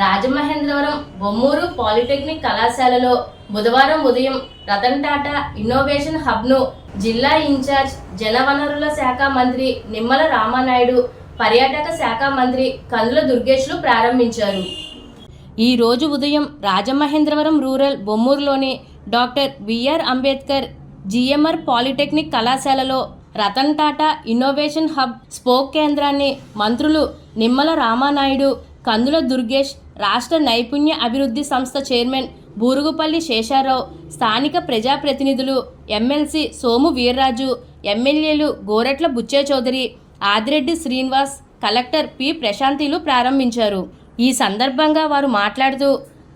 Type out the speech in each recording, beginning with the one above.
Rajamahendravaram Bommuru polytechnic కళాశాలలో బుధవారం ఉదయం రతన్ టాటా ఇన్నోవేషన్ హబ్ను జిల్లా ఇన్ఛార్జ్ జలవనరుల శాఖ మంత్రి నిమ్మల రామానాయుడు, పర్యాటక శాఖ మంత్రి కందుల దుర్గేష్లు ప్రారంభించారు. ఈ రోజు ఉదయం రాజమహేంద్రవరం రూరల్ బొమ్మూరులోని doctor B R Ambedkar GMR polytechnic కళాశాలలో Ratan Tata innovation hub spoke కేంద్రాన్ని మంత్రులు నిమ్మల రామానాయుడు, కందుల దుర్గేష్, రాష్ట్ర నైపుణ్య అభివృద్ధి సంస్థ చైర్మన్ బూరుగుపల్లి శేషారావు, స్థానిక ప్రజాప్రతినిధులు, ఎమ్మెల్సీ సోము వీర్రాజు, ఎమ్మెల్యేలు గోరట్ల బుచ్చే చౌదరి, ఆదిరెడ్డి శ్రీనివాస్, కలెక్టర్ పి ప్రశాంతిలు ప్రారంభించారు. ఈ సందర్భంగా వారు మాట్లాడుతూ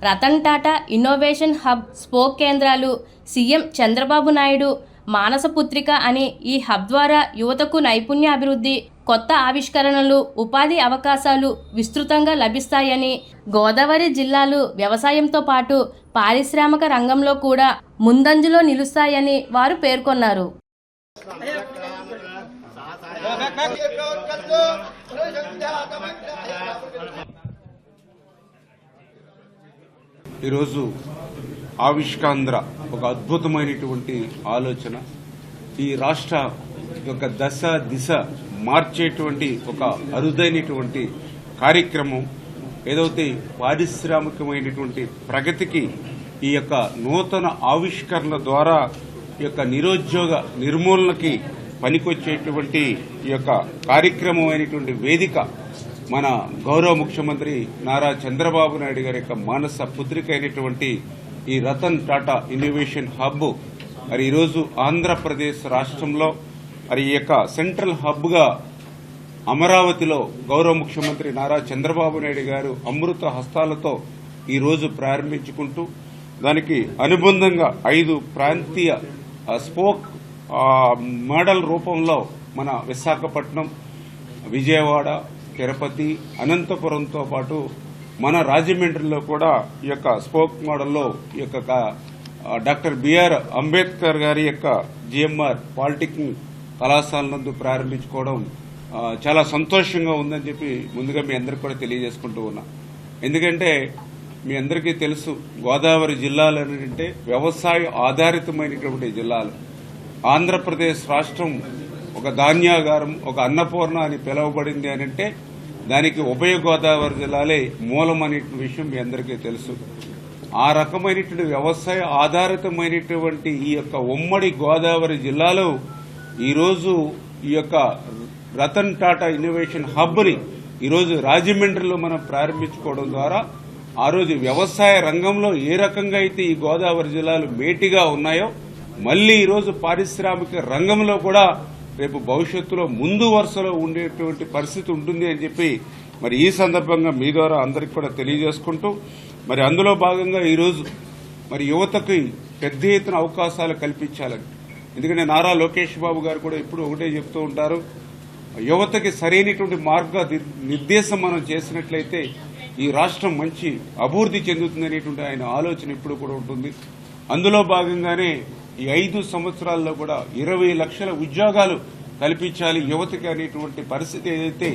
Ratan Tata innovation hub spoke కేంద్రాలు సీఎం చంద్రబాబు నాయుడు మానసపుత్రిక అని ఈ హబ్ ద్వారా యువతకు నైపుణ్య అభివృద్ధి, కొత్త ఆవిష్కరణలు, ఉపాధి అవకాశాలు విస్తృతంగా లభిస్తాయని, గోదావరి జిల్లాలు వ్యవసాయంతో పాటు పారిశ్రామిక రంగంలో కూడా ముందంజలో నిలుస్తాయని వారు పేర్కొన్నారు. ఈరోజు ఆవిష్కాంధ్ర ఒక అద్భుతమైనటువంటి ఆలోచన, ఈ రాష్ట్ర యొక్క దశ దిశ మార్చేటువంటి ఒక అరుదైనటువంటి కార్యక్రమం. ఏదైతే పారిశ్రామికమైనటువంటి ప్రగతికి ఈ యొక్క నూతన ఆవిష్కరణల ద్వారా ఈ యొక్క నిరుద్యోగ నిర్మూలనకి పనికొచ్చేటువంటి ఈ యొక్క కార్యక్రమం అయినటువంటి వేదిక మన గౌరవ ముఖ్యమంత్రి నారా చంద్రబాబు నాయుడు గారి యొక్క మానస పుత్రిక అయినటువంటి ఈ రతన్ టాటా ఇన్నోవేషన్ హబ్ మరి ఈరోజు ఆంధ్రప్రదేశ్ రాష్ట్రంలో మరి ఈ యొక్క సెంట్రల్ హబ్గా అమరావతిలో గౌరవ ముఖ్యమంత్రి నారా చంద్రబాబు నాయుడు గారు అమృత హస్తాలతో ఈరోజు ప్రారంభించుకుంటూ దానికి అనుబంధంగా 5 ప్రాంతీయ స్పోక్ మోడల్ రూపంలో మన విశాఖపట్నం, విజయవాడ, తిరుపతి, అనంతపురంతో పాటు మన రాజమండ్రిలో కూడా ఈ యొక్క స్పోక్ మోడల్లో ఈ యొక్క డాక్టర్ బిఆర్ అంబేద్కర్ గారి యొక్క జిఎంఆర్ పాలిటెక్నిక్ కళాశాల నందు ప్రారంభించుకోవడం చాలా సంతోషంగా ఉందని చెప్పి ముందుగా మీ అందరికీ కూడా తెలియజేసుకుంటూ ఉన్నా. ఎందుకంటే మీ అందరికీ తెలుసు, గోదావరి జిల్లాలు అంటే వ్యవసాయ ఆధారితమైనటువంటి జిల్లాలు. ఆంధ్రప్రదేశ్ రాష్ట్రం ఒక ధాన్యాగారం, ఒక అన్నపూర్ణ అని పిలువబడింది అని అంటే దానికి ఉభయ గోదావరి జిల్లాలే మూలం అనే విషయం మీ అందరికీ తెలుసు. ఆ రకమైనటువంటి వ్యవసాయ ఆధారితమైనటువంటి ఈ యొక్క ఉమ్మడి గోదావరి జిల్లాలో ఈరోజు ఈ యొక్క రతన్ టాటా ఇన్నోవేషన్ హబ్ని ఈరోజు రాజమండ్రిలో మనం ప్రారంభించుకోవడం ద్వారా ఆ రోజు వ్యవసాయ రంగంలో ఏ రకంగా అయితే ఈ గోదావరి జిల్లాలు మేటిగా ఉన్నాయో మళ్లీ ఈరోజు పారిశ్రామిక రంగంలో కూడా రేపు భవిష్యత్తులో ముందు వరుసలో ఉండేటువంటి పరిస్థితి ఉంటుంది అని చెప్పి మరి ఈ సందర్భంగా మీ ద్వారా అందరికీ కూడా తెలియజేసుకుంటూ మరి అందులో భాగంగా ఈరోజు మరి యువతకి పెద్ద ఎత్తున అవకాశాలు కల్పించాలని. ఎందుకంటే నారా లోకేష్ బాబు గారు కూడా ఇప్పుడు ఒకటే చెప్తూ ఉంటారు, యువతకి సరైనటువంటి మార్గ నిర్దేశం మనం చేసినట్లయితే ఈ రాష్ట్రం మంచి అభివృద్ధి చెందుతుందనేటువంటి ఆయన ఆలోచన ఇప్పుడు కూడా ఉంటుంది. అందులో భాగంగానే ఈ 5 సంవత్సరాల్లో కూడా 20 లక్షల ఉద్యోగాలు కల్పించాలి యువతకి అనేటువంటి పరిస్థితి ఏదైతే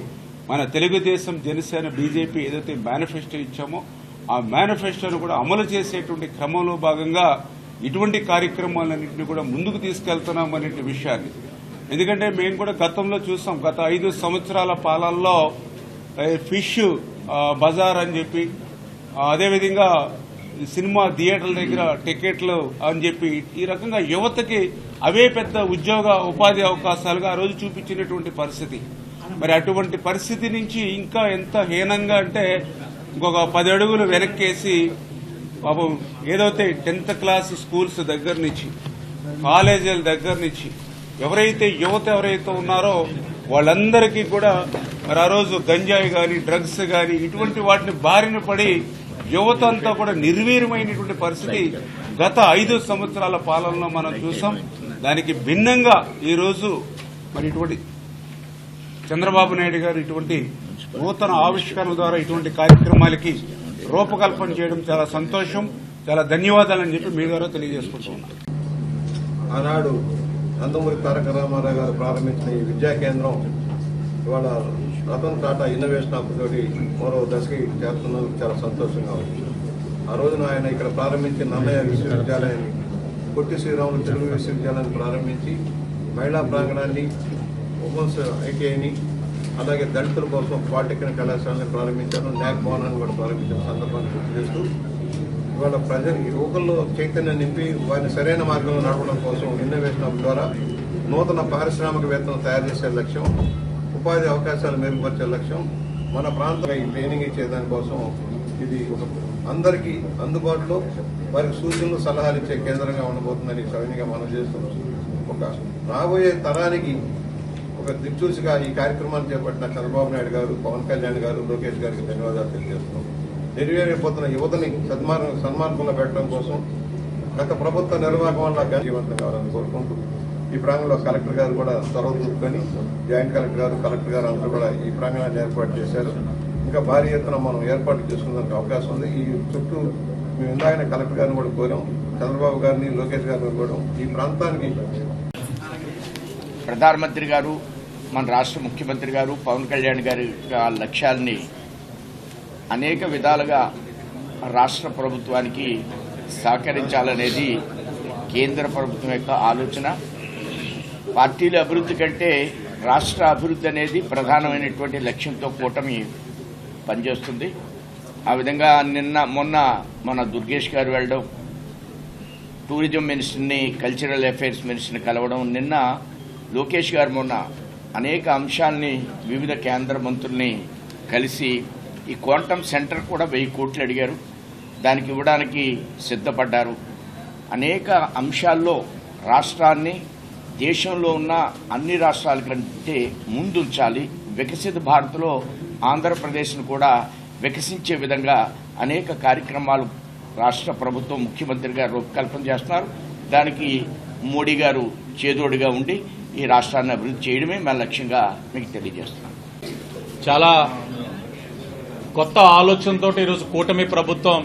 మన తెలుగుదేశం, జనసేన, బీజేపీ ఏదైతే మేనిఫెస్టో ఇచ్చామో ఆ మేనిఫెస్టోను కూడా అమలు చేసేటువంటి క్రమంలో భాగంగా ఇటువంటి కార్యక్రమాలన్నింటినీ కూడా ముందుకు తీసుకెళ్తున్నాం అనే విషయాన్ని. ఎందుకంటే మేము కూడా గతంలో చూసాం, గత 5 సంవత్సరాల పాలనలో ఫిష్ బజార్ అని చెప్పి, అదేవిధంగా సినిమా థియేటర్ల దగ్గర టికెట్లు అని చెప్పి ఈ రకంగా యువతకి అవే పెద్ద ఉద్యోగ ఉపాధి అవకాశాలుగా ఆ రోజు చూపించినటువంటి పరిస్థితి. మరి అటువంటి పరిస్థితి నుంచి ఇంకా ఎంత హీనంగా అంటే ఇంకొక 10 అడుగులు వెనక్కేసి పాపం ఏదైతే 10th క్లాస్ స్కూల్స్ దగ్గర నుంచి, కాలేజీల దగ్గర నుంచి ఎవరైతే యువత ఎవరైతే ఉన్నారో వాళ్ళందరికీ కూడా మరి ఆ రోజు గంజాయి గాని, డ్రగ్స్ గాని ఇటువంటి వాటిని బారిన పడి యువత అంతా కూడా నిర్వీర్యమైనటువంటి పరిస్థితి గత 5 సంవత్సరాల పాలనలో మనం చూసాం. దానికి భిన్నంగా ఈరోజు మరి ఇటువంటి చంద్రబాబు నాయుడు గారు ఇటువంటి నూతన ఆవిష్కరణ ద్వారా ఇటువంటి కార్యక్రమాలకి రూపకల్పన చేయడం చాలా సంతోషం, చాలా ధన్యవాదాలని చెప్పి మీ ద్వారా తెలియజేసుకుంటున్నాను. ఆనాడు నందమూరి తారక రామారావు గారు ప్రారంభించిన ఈ విద్యా కేంద్రం ఇవాళ రతన్ టాటా ఇన్నోవేషన్ హబ్ తోటి మరో దశకి చేస్తున్నందుకు చాలా సంతోషంగా ఉంది. ఆ రోజున ఆయన ఇక్కడ ప్రారంభించిన నన్నయ్య విశ్వవిద్యాలయాన్ని, పొట్టి శ్రీరాములు తెలుగు విశ్వవిద్యాలయాన్ని ప్రారంభించి మహిళా ప్రాంగణాన్ని, ఉమెన్స్ ఐటీఐని, అలాగే దళితుల కోసం పాలిటెక్నిక్ కళాశాలని ప్రారంభించారు. న్యాక్ భవనాన్ని కూడా ప్రారంభించిన సందర్భాన్ని గుర్తు చేస్తూ ఇవాళ యువకుల్లో చైతన్యం నింపి వారిని సరైన మార్గంలో నడపడం కోసం ఇన్నోవేషన్ హబ్ ద్వారా నూతన పారిశ్రామికవేత్తలను తయారు చేసే లక్ష్యం, ఉపాధి అవకాశాలు మెరుగుపరిచే లక్ష్యం, మన ప్రాంతంలో ఈ ట్రైనింగ్ ఇచ్చే దానికోసం ఇది అందరికీ అందుబాటులో వారికి సూచనలు సలహాలు ఇచ్చే కేంద్రంగా ఉండబోతుందని సవినీయంగా మనం చేస్తున్నాం. ఒక రాబోయే తరానికి ఒక దిక్సూచిగా ఈ కార్యక్రమాన్ని చేపట్టిన చంద్రబాబు నాయుడు గారు, పవన్ కళ్యాణ్ గారు, లోకేష్ గారికి ధన్యవాదాలు తెలియజేస్తున్నాం. నెరవేరైపోతున్న యువతని సన్మార్గంలో పెట్టడం కోసం గత ప్రభుత్వ నిర్వాహకం వల్ల జీవంతం కావాలని కోరుకుంటూ ఈ ప్రాంగణంలో కలెక్టర్ గారు కూడా చొరవ చూపుకొని జాయింట్ కలెక్టర్ గారు అందరూ కూడా ఈ ప్రాంగణాన్ని ఏర్పాటు చేశారు. ఇంకా భారీ ఎత్తున మనం ఏర్పాటు చేసుకునేందుకు అవకాశం ఉంది. ఈ చుట్టూ మేము ఇందాకనే కలెక్టర్ గారిని కూడా కోరాం, చంద్రబాబు గారిని, లోకేష్ గారిని కూడా ఈ ప్రాంతానికి ప్రధానమంత్రి గారు, మన రాష్ట్ర ముఖ్యమంత్రి గారు, పవన్ కళ్యాణ్ గారి లక్ష్యాల్ని అనేక విధాలుగా రాష్ట్ర ప్రభుత్వానికి సహకరించాలనేది కేంద్ర ప్రభుత్వం యొక్క ఆలోచన. పార్టీల అభివృద్ధి కంటే రాష్ట్ర అభివృద్ధి అనేది ప్రధానమైనటువంటి లక్ష్యంతో కూటమి పనిచేస్తుంది. ఆ విధంగా మొన్న మన దుర్గేష్ గారు వెళ్ళడం, టూరిజం మినిస్టర్ని, కల్చరల్ అఫైర్స్ మినిస్టర్ని కలవడం, నిన్న లోకేష్ గారు మొన్న అనేక అంశాలని వివిధ కేంద్ర మంత్రుల్ని కలిసి ఈ క్వాంటమ్ సెంటర్ కూడా 1000 కోట్లు అడిగారు, దానికి ఇవ్వడానికి సిద్ధపడ్డారు. అనేక అంశాల్లో రాష్ట్రాన్ని దేశంలో ఉన్న అన్ని రాష్ట్రాల కంటే ముందుంచాలి. వికసిత భారత్లో ఆంధ్రప్రదేశ్ను కూడా వికసించే విధంగా అనేక కార్యక్రమాలు రాష్ట్ర ప్రభుత్వం, ముఖ్యమంత్రి గారు రూపకల్పన చేస్తున్నారు. దానికి మోడీ గారు చేదోడుగా ఉండి ఈ రాష్ట్రాన్ని అభివృద్ధి చేయడమే మన లక్ష్యంగా మీకు తెలియజేస్తున్నాం. చాలా కొత్త ఆలోచనతో ఈరోజు కూటమి ప్రభుత్వం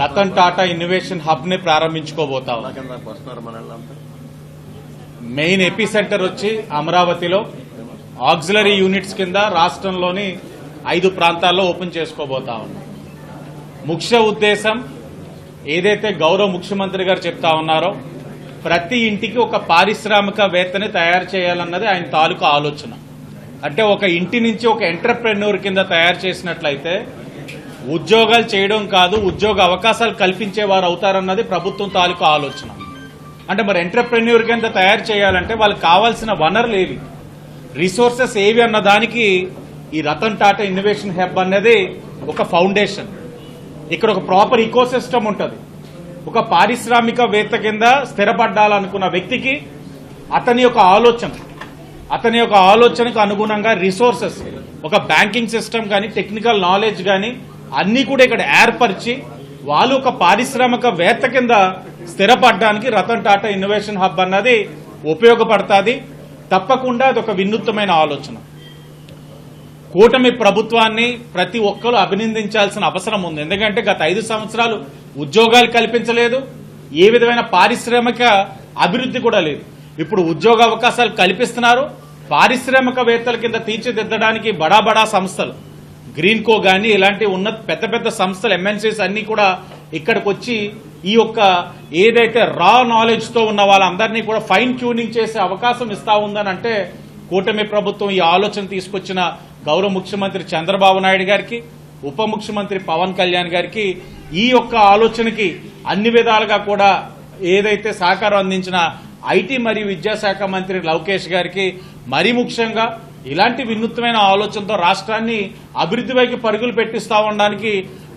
రతన్ టాటా ఇన్నోవేషన్ హబ్ ని ప్రారంభించుకోబోతాం. మెయిన్ ఎపి సెంటర్ వచ్చి అమరావతిలో, ఆక్సిలరీ యూనిట్స్ కింద రాష్ట్రంలోని 5 ప్రాంతాల్లో ఓపెన్ చేసుకోబోతా ఉన్నాం. ముఖ్య ఉద్దేశం ఏదైతే గౌరవ ముఖ్యమంత్రి గారు చెప్తా ఉన్నారో, ప్రతి ఇంటికి ఒక పారిశ్రామికవేత్తని తయారు చేయాలన్నది ఆయన తాలూకా ఆలోచన. అంటే ఒక ఇంటి నుంచి ఒక ఎంటర్ప్రెన్యూర్ కింద తయారు చేసినట్లయితే ఉద్యోగాలు చేయడం కాదు, ఉద్యోగ అవకాశాలు కల్పించేవారు అవుతారన్నది ప్రభుత్వం తాలూకా ఆలోచన. అంటే మరి ఎంటర్ప్రెన్యూర్ కింద తయారు చేయాలంటే వాళ్ళకి కావాల్సిన వనరులు ఏవి, రిసోర్సెస్ ఏవి అన్న దానికి ఈ రతన్ టాటా ఇన్నోవేషన్ హబ్ అనేది ఒక ఫౌండేషన్. ఇక్కడ ఒక ప్రాపర్ ఈకోసిస్టమ్ ఉంటుంది. ఒక పారిశ్రామికవేత్త కింద స్థిరపడాలనుకున్న వ్యక్తికి అతని యొక్క ఆలోచనకు అనుగుణంగా రిసోర్సెస్, ఒక బ్యాంకింగ్ సిస్టమ్ కానీ, టెక్నికల్ నాలెడ్జ్ కానీ అన్ని కూడా ఇక్కడ ఏర్పరిచి వాళ్ళు ఒక పారిశ్రామికవేత్త కింద స్థిరపడడానికి రతన్ టాటా ఇన్నోవేషన్ హబ్ అన్నది ఉపయోగపడుతుంది. తప్పకుండా అది ఒక వినూత్నమైన ఆలోచన. కూటమి ప్రభుత్వాన్ని ప్రతి ఒక్కరూ అభినందించాల్సిన అవసరం ఉంది. ఎందుకంటే గత 5 సంవత్సరాలు ఉద్యోగాలు కల్పించలేదు, ఏ విధమైన పారిశ్రామిక అభివృద్ధి కూడా లేదు. ఇప్పుడు ఉద్యోగ అవకాశాలు కల్పిస్తున్నారు. పారిశ్రామికవేత్తల కింద తీర్చిదిద్దడానికి బడా సంస్థలు, గ్రీన్కో గానీ ఇలాంటి ఉన్న పెద్ద పెద్ద సంస్థలు, ఎంఎన్సీస్ అన్ని కూడా ఇక్కడికి వచ్చి ఈ యొక్క ఏదైతే రా నాలెడ్జ్ తో ఉన్న వాళ్ళందరినీ కూడా ఫైన్ ట్యూనింగ్ చేసే అవకాశం ఇస్తా ఉందని అంటే కూటమి ప్రభుత్వం ఈ ఆలోచన తీసుకొచ్చిన గౌరవ ముఖ్యమంత్రి చంద్రబాబు నాయుడు గారికి, ఉప ముఖ్యమంత్రి పవన్ కళ్యాణ్ గారికి ఈ యొక్క ఆలోచనకి అన్ని విధాలుగా కూడా ఏదైతే సహకారం అందించిన ఐటీ మరియు విద్యాశాఖ మంత్రి లోకేష్ గారికి, మరీ ముఖ్యంగా ఇలాంటి వినూత్నమైన ఆలోచనతో రాష్ట్రాన్ని అభివృద్ధి వైపు పరుగులు పెట్టిస్తా ఉండడానికి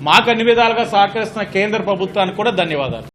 మాకు అన్ని విధాలుగా సహకరిస్తున్న కేంద్ర ప్రభుత్వానికి కూడా ధన్యవాదాలు.